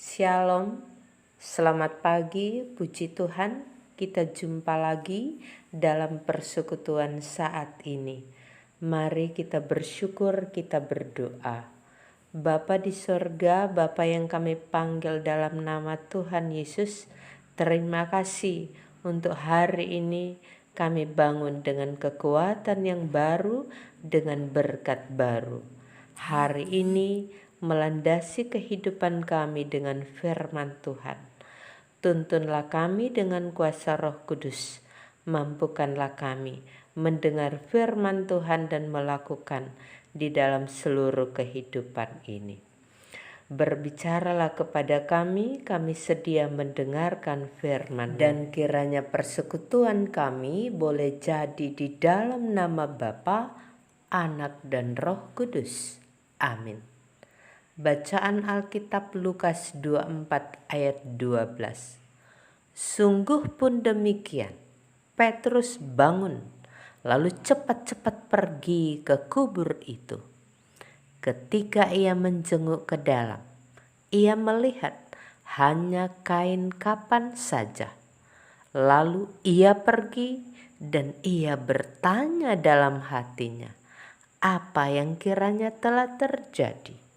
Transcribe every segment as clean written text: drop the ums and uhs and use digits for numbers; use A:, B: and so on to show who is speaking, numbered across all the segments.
A: Shalom, selamat pagi, puji Tuhan, kita jumpa lagi dalam persekutuan saat ini. Mari kita bersyukur, kita berdoa. Bapa di sorga, Bapa yang kami panggil dalam nama Tuhan Yesus, terima kasih untuk hari ini kami bangun dengan kekuatan yang baru, dengan berkat baru. Hari ini melandasi kehidupan kami dengan firman Tuhan. Tuntunlah kami dengan kuasa Roh Kudus. Mampukanlah kami mendengar firman Tuhan dan melakukan di dalam seluruh kehidupan ini. Berbicaralah kepada kami sedia mendengarkan firman, dan kiranya persekutuan kami boleh jadi di dalam nama Bapa, Anak dan Roh Kudus. Amin. Bacaan Alkitab Lukas 24 ayat 12. Sungguh pun demikian, Petrus bangun, lalu cepat-cepat pergi ke kubur itu. Ketika ia menjenguk ke dalam, ia melihat hanya kain kapan saja. Lalu ia pergi dan ia bertanya dalam hatinya, apa yang kiranya telah terjadi.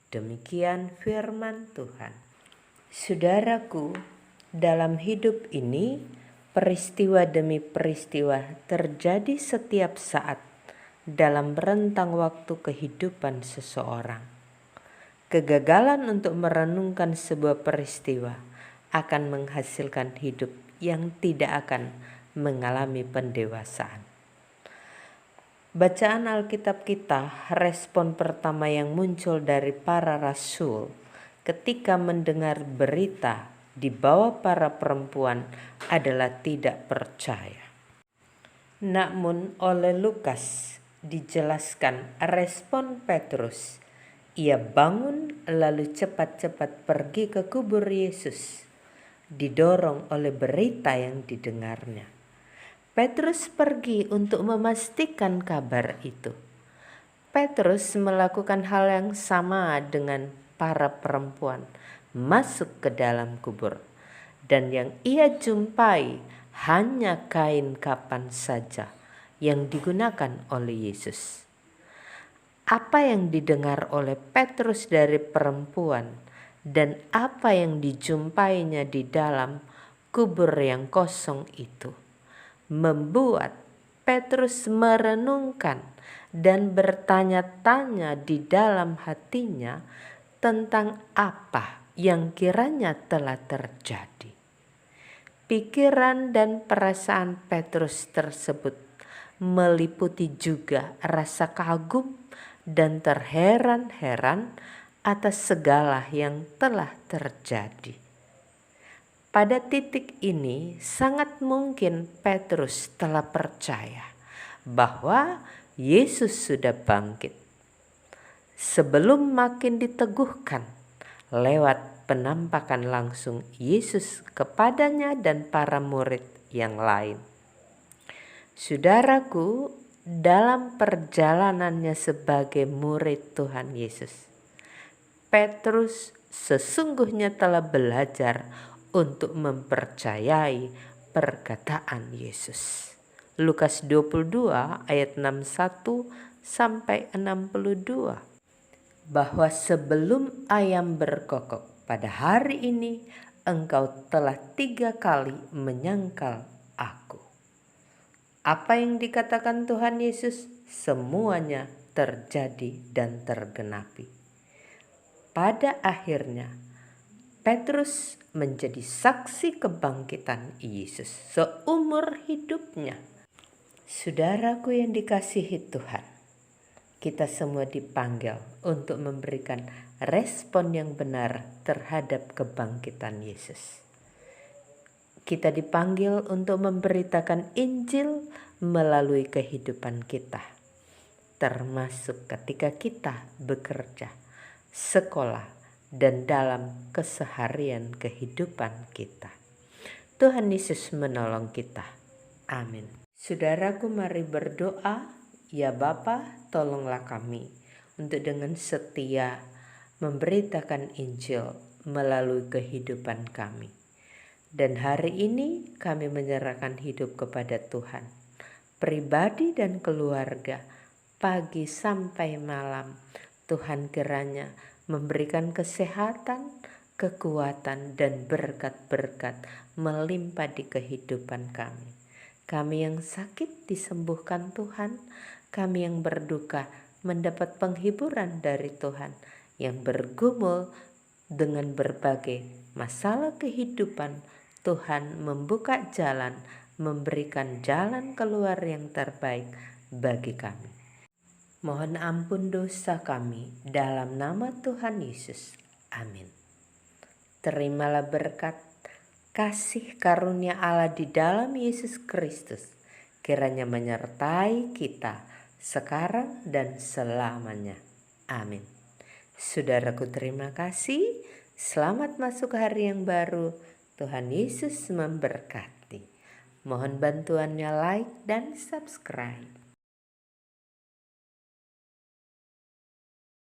A: Demikian firman Tuhan. Saudaraku, dalam hidup ini peristiwa demi peristiwa terjadi setiap saat dalam rentang waktu kehidupan seseorang. Kegagalan untuk merenungkan sebuah peristiwa akan menghasilkan hidup yang tidak akan mengalami pendewasaan. Bacaan Alkitab kita, respon pertama yang muncul dari para rasul ketika mendengar berita dibawa para perempuan adalah tidak percaya. Namun oleh Lukas dijelaskan respon Petrus. Ia bangun lalu cepat-cepat pergi ke kubur Yesus, didorong oleh berita yang didengarnya. Petrus pergi untuk memastikan kabar itu. Petrus melakukan hal yang sama dengan para perempuan, masuk ke dalam kubur. Dan yang ia jumpai hanya kain kapan saja yang digunakan oleh Yesus. Apa yang didengar oleh Petrus dari perempuan dan apa yang dijumpainya di dalam kubur yang kosong itu membuat Petrus merenungkan dan bertanya-tanya di dalam hatinya tentang apa yang kiranya telah terjadi. Pikiran dan perasaan Petrus tersebut meliputi juga rasa kagum dan terheran-heran atas segala yang telah terjadi. Pada titik ini sangat mungkin Petrus telah percaya bahwa Yesus sudah bangkit. Sebelum makin diteguhkan lewat penampakan langsung Yesus kepadanya dan para murid yang lain. Saudaraku, dalam perjalanannya sebagai murid Tuhan Yesus, Petrus sesungguhnya telah belajar untuk mempercayai perkataan Yesus. Lukas 22 ayat 61 sampai 62. Bahwa sebelum ayam berkokok pada hari ini engkau telah 3 kali menyangkal aku. Apa yang dikatakan Tuhan Yesus semuanya terjadi dan tergenapi. Pada akhirnya Petrus menjadi saksi kebangkitan Yesus seumur hidupnya. Saudaraku yang dikasihi Tuhan, kita semua dipanggil untuk memberikan respon yang benar terhadap kebangkitan Yesus. Kita dipanggil untuk memberitakan Injil melalui kehidupan kita, termasuk ketika kita bekerja, sekolah, dan dalam keseharian kehidupan kita. Tuhan Yesus menolong kita. Amin. Saudaraku, mari berdoa. Ya Bapa, tolonglah kami untuk dengan setia memberitakan Injil melalui kehidupan kami. Dan hari ini kami menyerahkan hidup kepada Tuhan, pribadi dan keluarga, pagi sampai malam. Tuhan kiranya memberikan kesehatan, kekuatan, dan berkat-berkat melimpah di kehidupan kami. Kami yang sakit disembuhkan Tuhan, kami yang berduka mendapat penghiburan dari Tuhan, yang bergumul dengan berbagai masalah kehidupan, Tuhan membuka jalan, memberikan jalan keluar yang terbaik bagi kami. Mohon ampun dosa kami dalam nama Tuhan Yesus. Amin. Terimalah berkat kasih karunia Allah di dalam Yesus Kristus, kiranya menyertai kita sekarang dan selamanya. Amin. Saudaraku, terima kasih. Selamat masuk hari yang baru. Tuhan Yesus memberkati. Mohon bantuannya like dan subscribe.